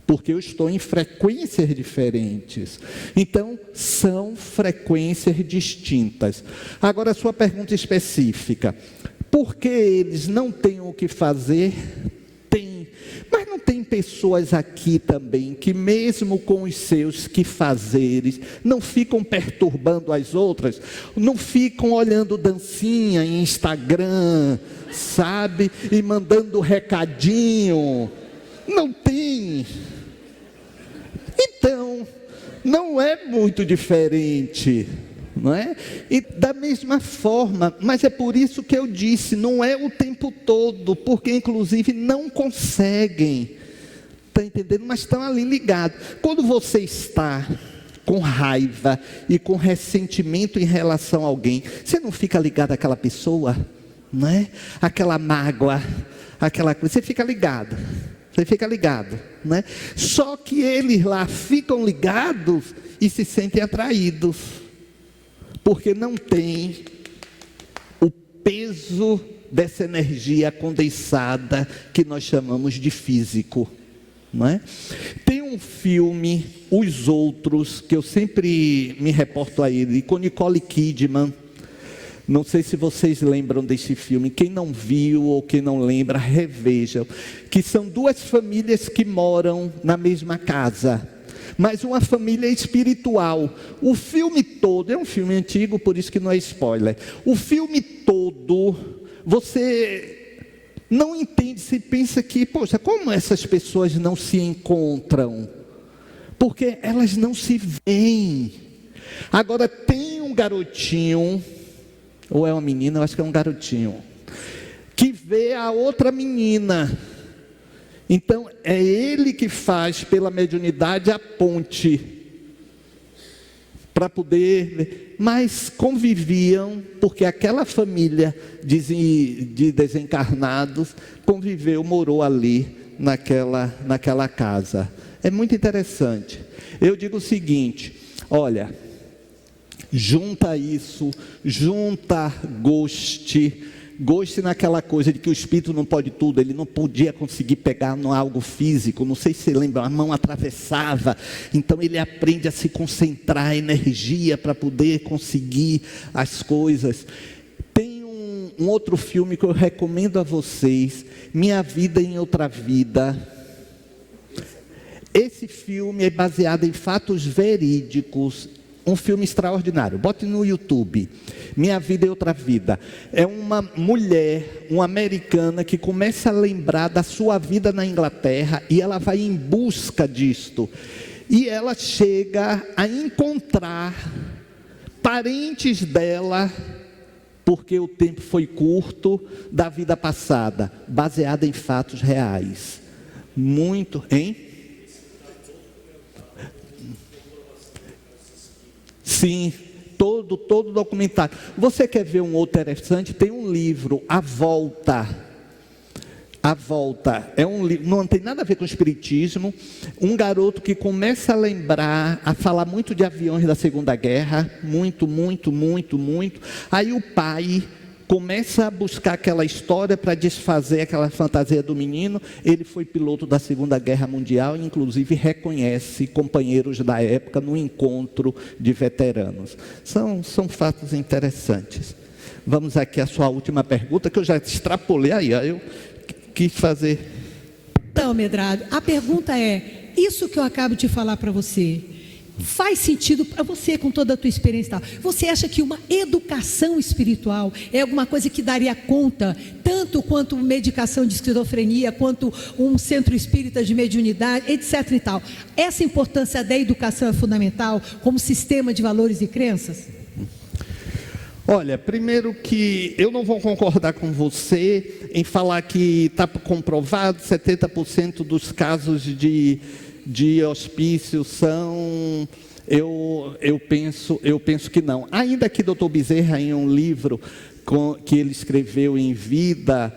porque eu estou em frequências diferentes. Então, são frequências distintas. Agora, a sua pergunta específica: por que eles não têm o que fazer? Tem. Mas não tem pessoas aqui também que, mesmo com os seus quefazeres, não ficam perturbando as outras, não ficam olhando dancinha em Instagram, sabe? E mandando recadinho. Não tem. Então, não é muito diferente, não é? E da mesma forma, mas é por isso que eu disse, não é o tempo todo, porque inclusive não conseguem, está entendendo? Mas estão ali ligados. Quando você está com raiva e com ressentimento em relação a alguém, você não fica ligado àquela pessoa, não é? Aquela mágoa, aquela coisa, você fica ligado. Você fica ligado, né? Só que eles lá ficam ligados e se sentem atraídos, porque não tem o peso dessa energia condensada que nós chamamos de físico, não é? Tem um filme, Os Outros, que eu sempre me reporto a ele, com Nicole Kidman. Não sei se vocês lembram desse filme. Quem não viu ou quem não lembra, revejam. Que são duas famílias que moram na mesma casa, mas uma família espiritual. O filme todo, é um filme antigo, por isso que não é spoiler. O filme todo, você não entende, você pensa que, poxa, como essas pessoas não se encontram? Porque elas não se veem. Agora, tem um garotinho, ou é uma menina, eu acho que é um garotinho, que vê a outra menina. Então, é ele que faz pela mediunidade a ponte para poder ver. Mas conviviam, porque aquela família de desencarnados conviveu, morou ali naquela casa. É muito interessante. Eu digo o seguinte, olha, junta isso, junta goste naquela coisa de que o espírito não pode tudo, ele não podia conseguir pegar no algo físico, não sei se você lembra, a mão atravessava, então ele aprende a se concentrar, a energia para poder conseguir as coisas. Tem um outro filme que eu recomendo a vocês, Minha Vida em Outra Vida. Esse filme é baseado em fatos verídicos, um filme extraordinário, bote no YouTube, Minha Vida em Outra Vida. É uma mulher, uma americana, que começa a lembrar da sua vida na Inglaterra, e ela vai em busca disto, e ela chega a encontrar parentes dela, porque o tempo foi curto, da vida passada, baseada em fatos reais. Muito, hein? Sim, todo documentário. Você quer ver um outro interessante? Tem um livro, A Volta. A Volta. É um livro, não tem nada a ver com o espiritismo. Um garoto que começa a lembrar, a falar muito de aviões da Segunda Guerra. Muito. Aí o pai começa a buscar aquela história para desfazer aquela fantasia do menino. Ele foi piloto da Segunda Guerra Mundial e inclusive reconhece companheiros da época no encontro de veteranos. São fatos interessantes. Vamos aqui à sua última pergunta, que eu já extrapolei aí, eu quis fazer.
Então, Medrado, a pergunta é, isso que eu acabo de falar para você, faz sentido para você com toda a tua experiência e tal? Você acha que uma educação espiritual é alguma coisa que daria conta, tanto quanto medicação de esquizofrenia, quanto um centro espírita de mediunidade, etc e tal? Essa importância da educação é fundamental como sistema de valores e crenças?
Olha, primeiro que eu não vou concordar com você em falar que está comprovado 70% dos casos de hospício são, eu penso que não. Ainda que Dr. Bezerra, em um livro que ele escreveu em vida,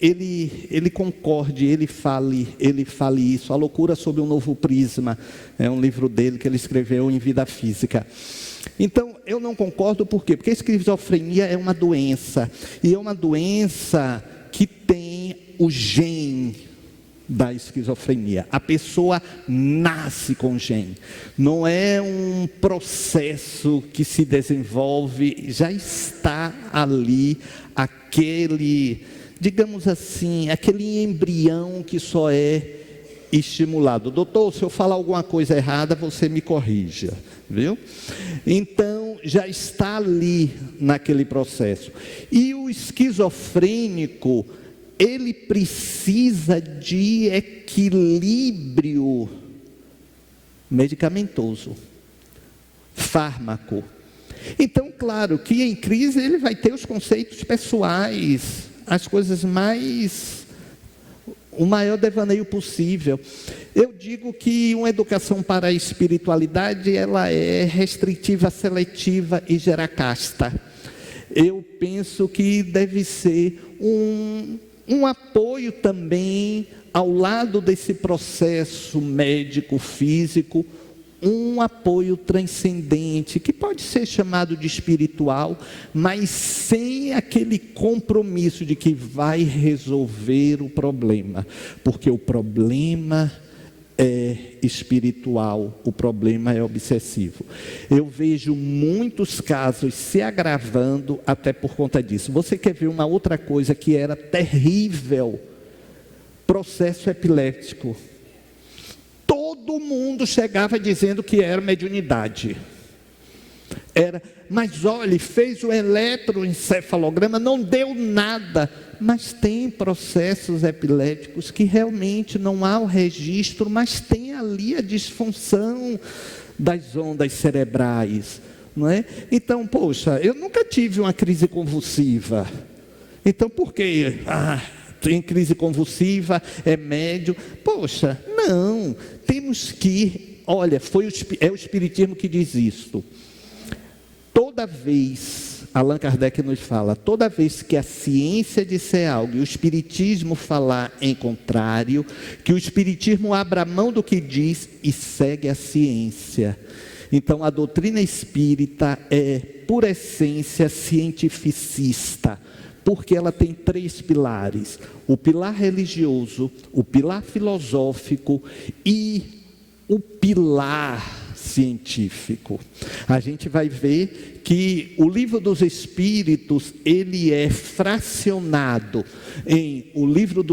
ele concorde, ele fale isso, A Loucura sob um Novo Prisma, é um livro dele que ele escreveu em Vida Física. Então, eu não concordo, por quê? Porque a esquizofrenia é uma doença, e é uma doença que tem o gene da esquizofrenia. A pessoa nasce com gene, não é um processo que se desenvolve, já está ali aquele, digamos assim, aquele embrião que só é estimulado. Doutor, se eu falar alguma coisa errada, você me corrija, viu? Então, já está ali naquele processo. E o esquizofrênico, ele precisa de equilíbrio medicamentoso, fármaco. Então, claro que em crise ele vai ter os conceitos pessoais, as coisas o maior devaneio possível. Eu digo que uma educação para a espiritualidade, ela é restritiva, seletiva e gera casta. Eu penso que deve ser um apoio também, ao lado desse processo médico-físico, um apoio transcendente, que pode ser chamado de espiritual, mas sem aquele compromisso de que vai resolver o problema, porque o problema é espiritual, o problema é obsessivo. Eu vejo muitos casos se agravando até por conta disso. Você quer ver uma outra coisa que era terrível? Processo epiléptico. Todo mundo chegava dizendo que era mediunidade. Mas olha, fez o eletroencefalograma, não deu nada. Mas tem processos epiléticos que realmente não há o registro, mas tem ali a disfunção das ondas cerebrais, não é? Então, poxa, eu nunca tive uma crise convulsiva. Então, por que tem crise convulsiva, é médio? Poxa, não. Temos que, olha, é o Espiritismo que diz isto. Toda vez, Allan Kardec nos fala, toda vez que a ciência disser algo e o Espiritismo falar em contrário, que o Espiritismo abra mão do que diz e segue a ciência. Então a doutrina espírita é, por essência, cientificista, porque ela tem 3 pilares: o pilar religioso, o pilar filosófico e o pilar científico. A gente vai ver que o Livro dos Espíritos, ele é fracionado em o livro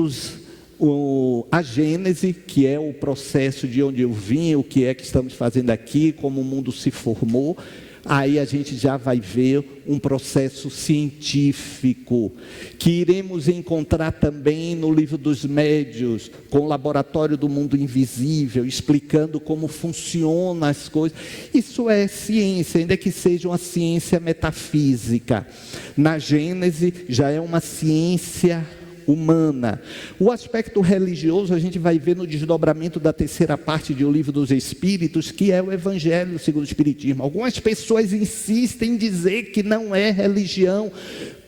a Gênese, que é o processo de onde eu vim, o que é que estamos fazendo aqui, como o mundo se formou. Aí a gente já vai ver um processo científico, que iremos encontrar também no Livro dos Médiuns, com o Laboratório do Mundo Invisível, explicando como funcionam as coisas. Isso é ciência, ainda que seja uma ciência metafísica. Na Gênese já é uma ciência humana. O aspecto religioso a gente vai ver no desdobramento da 3ª parte de O Livro dos Espíritos, que é o Evangelho segundo o Espiritismo. Algumas pessoas insistem em dizer que não é religião.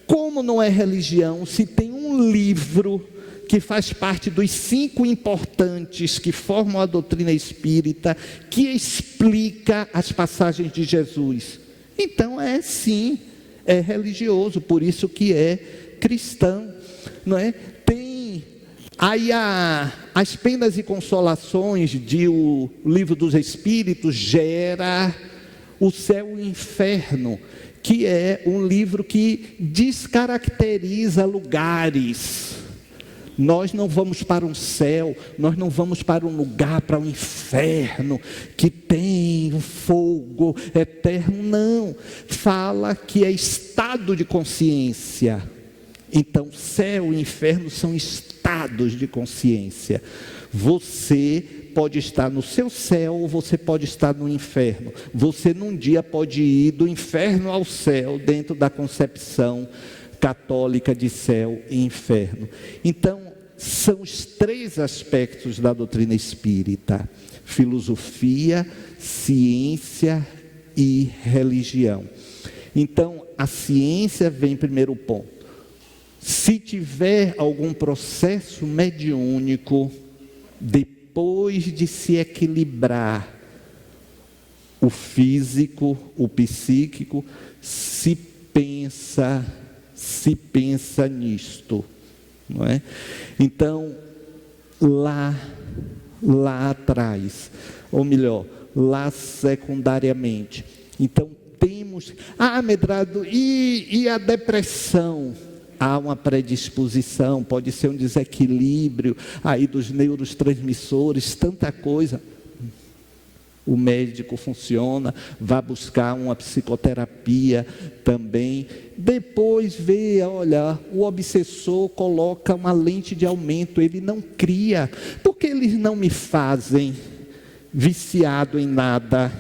Como não é religião, se tem um livro que faz parte dos 5 importantes que formam a doutrina espírita, que explica as passagens de Jesus? Então é sim, é religioso, por isso que é cristão. Não é? Tem aí as penas e consolações de O Livro dos Espíritos gera o Céu e o Inferno, que é um livro que descaracteriza lugares. Nós não vamos para um céu, nós não vamos para um lugar, para um inferno, que tem um fogo eterno, não. Fala que é estado de consciência. Então, céu e inferno são estados de consciência. Você pode estar no seu céu ou você pode estar no inferno. Você num dia pode ir do inferno ao céu, dentro da concepção católica de céu e inferno. Então, são os 3 aspectos da doutrina espírita: filosofia, ciência e religião. Então, a ciência vem em primeiro ponto. Se tiver algum processo mediúnico, depois de se equilibrar o físico, o psíquico, se pensa nisto, não é? Então, lá atrás, ou melhor, lá secundariamente. Então, temos, Medrado, e a depressão? Há uma predisposição, pode ser um desequilíbrio aí dos neurotransmissores, tanta coisa. O médico funciona, vai buscar uma psicoterapia também. Depois vê, olha, o obsessor coloca uma lente de aumento, ele não cria. Por que eles não me fazem viciado em nada?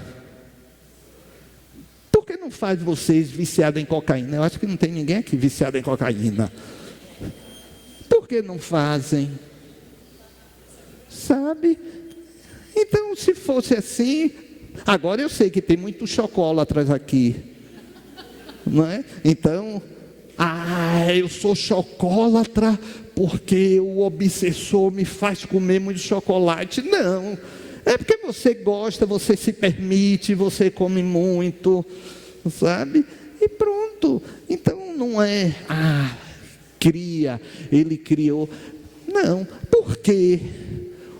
Por que não faz vocês viciados em cocaína? Eu acho que não tem ninguém aqui viciado em cocaína. Por que não fazem? Sabe? Então, se fosse assim, agora eu sei que tem muito chocolate aqui, não é? Então, eu sou chocolatra porque o obsessor me faz comer muito chocolate. Não, é porque você gosta, você se permite, você come muito, sabe? E pronto. Então, não é, ele criou. Não, por quê?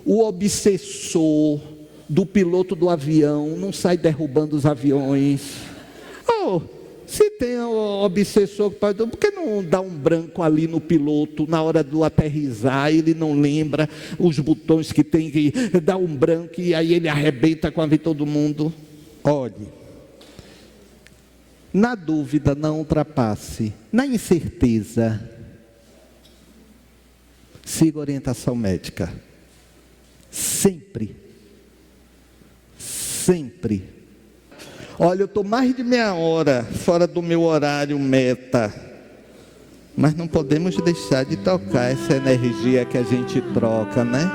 o obsessor do piloto do avião não sai derrubando os aviões. Oh, se tem o obsessor, por que não dá um branco ali no piloto, na hora do aterrissar, ele não lembra os botões que tem que dar um branco e aí ele arrebenta com a vida de todo mundo? Olhe, na dúvida não ultrapasse, na incerteza, siga a orientação médica. Sempre. Sempre. Olha, eu estou mais de meia hora fora do meu horário meta, mas não podemos deixar de tocar essa energia que a gente troca, né?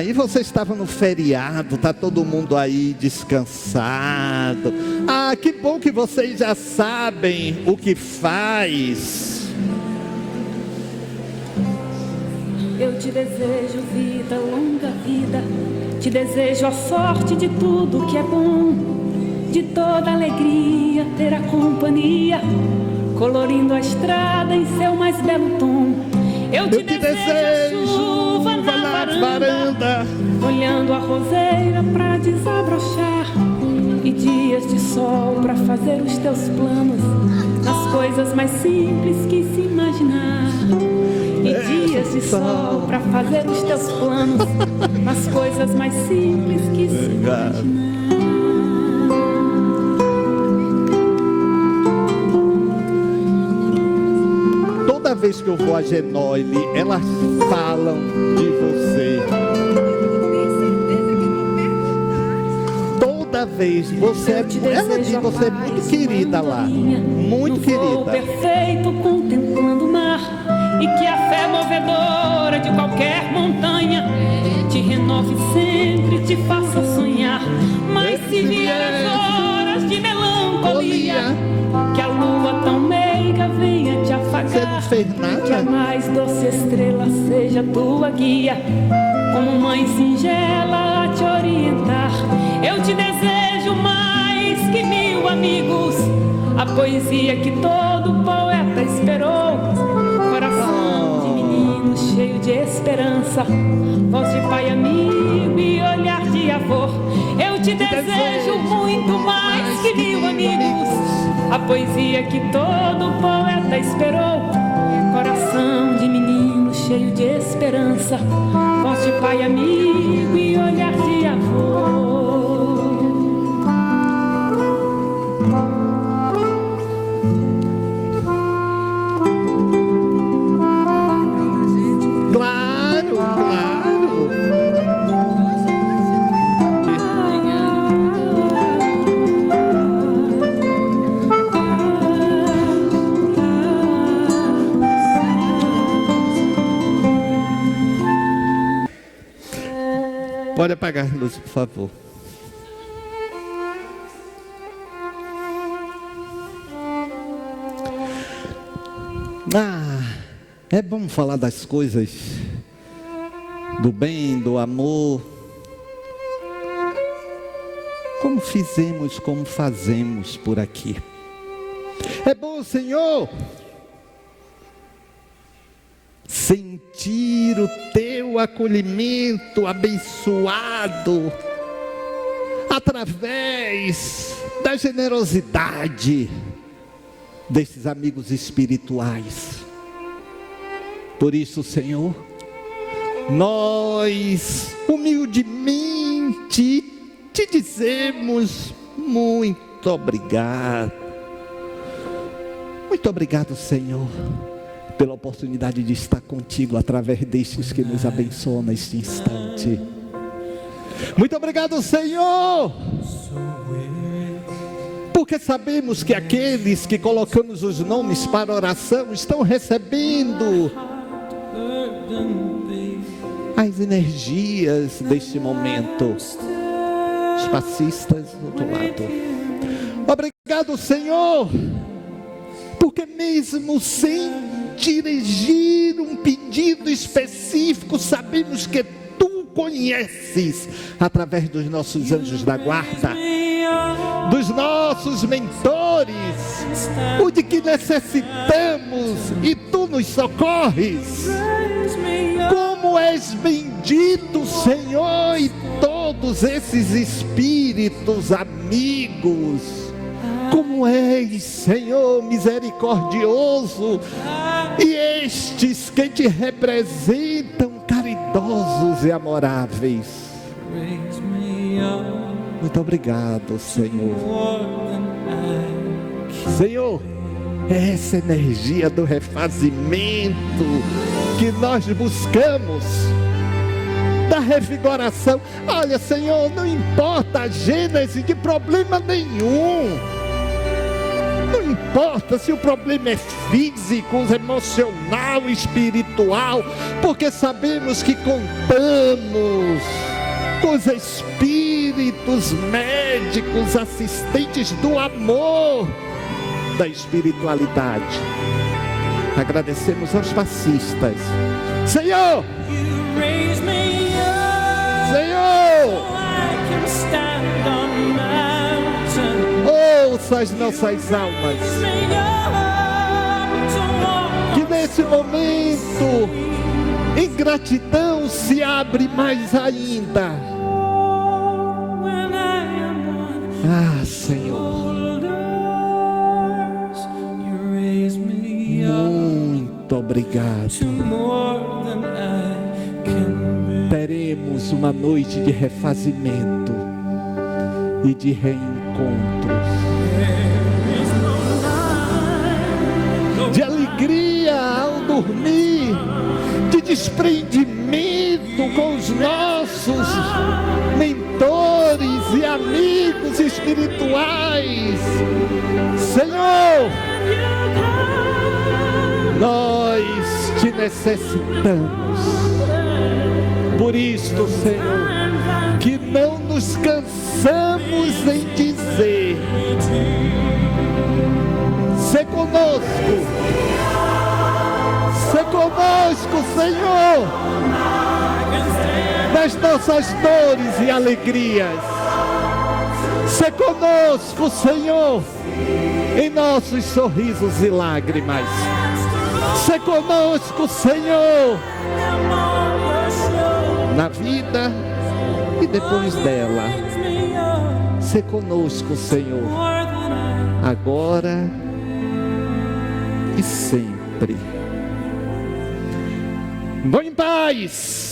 E você estava no feriado, está todo mundo aí descansado. Que bom que vocês já sabem o que faz.
Eu te desejo vida, longa vida. Te desejo a sorte de tudo que é bom, de toda alegria ter a companhia, colorindo a estrada em seu mais belo tom. Eu te desejo chuva na varanda, olhando a roseira pra desabrochar, e dias de sol pra fazer os teus planos, nas coisas mais simples que se imaginar. E dias de sol pra fazer os teus planos, nas coisas mais simples que se imaginar.
Toda vez que eu vou a Genóile, elas falam de você. Toda vez você ela diz, você é muito querida lá, muito querida.
Perfeito contemplando o mar, e que a fé movedora de qualquer montanha te renove sempre, te faça sonhar. Mas se vier horas de melancolia, que a lua tão meiga venha te afagar, que a mais doce estrela seja tua guia, como mãe singela a te orientar. Eu te desejo mais que 1000 amigos, a poesia que todo poeta esperou, coração de menino cheio de esperança, voz de pai amigo e olhar de avô. Eu te desejo muito mais que 1000 amigos, a poesia que todo poeta esperou, coração de menino cheio de esperança, voz de pai amigo e olhar de avô.
Pode apagar a luz, por favor. É bom falar das coisas do bem, do amor, como fizemos, como fazemos por aqui. É bom, Senhor, sentir o teu acolhimento abençoado através da generosidade desses amigos espirituais. Por isso, Senhor, nós humildemente te dizemos muito obrigado. Muito obrigado, Senhor, pela oportunidade de estar contigo através destes que nos abençoam neste instante. Muito obrigado, Senhor, porque sabemos que aqueles que colocamos os nomes para oração estão recebendo as energias deste momento. Os passistas do outro lado. Obrigado, Senhor, porque mesmo sem dirigir um pedido específico, sabemos que Tu conheces, através dos nossos anjos da guarda, dos nossos mentores, o de que necessitamos, e Tu nos socorres. Como és bendito bendito Senhor, e todos esses espíritos amigos, como és, Senhor, misericordioso, e estes que te representam, caridosos e amoráveis. Muito obrigado, Senhor. Senhor, essa energia do refazimento que nós buscamos, da revigoração. Olha, Senhor, não importa a gênese de problema nenhum. Não importa se o problema é físico, emocional, espiritual, porque sabemos que contamos com os espíritos médicos, assistentes do amor, da espiritualidade. Agradecemos aos passistas. Senhor! Senhor! Ouça as nossas almas. Que nesse momento, em gratidão, se abre mais ainda. Ah, Senhor. Muito obrigado. Teremos uma noite de refazimento e de reencontros, de alegria ao dormir, de desprendimento com os nossos mentores e amigos espirituais. Senhor, nós te necessitamos. Por isto, Senhor, que não nos cansamos em dizer: se conosco, Senhor, nas nossas dores e alegrias. Se conosco, Senhor, em nossos sorrisos e lágrimas. Se conosco, Senhor, na vida e depois dela. Se conosco, Senhor, agora e sempre. Vão em paz.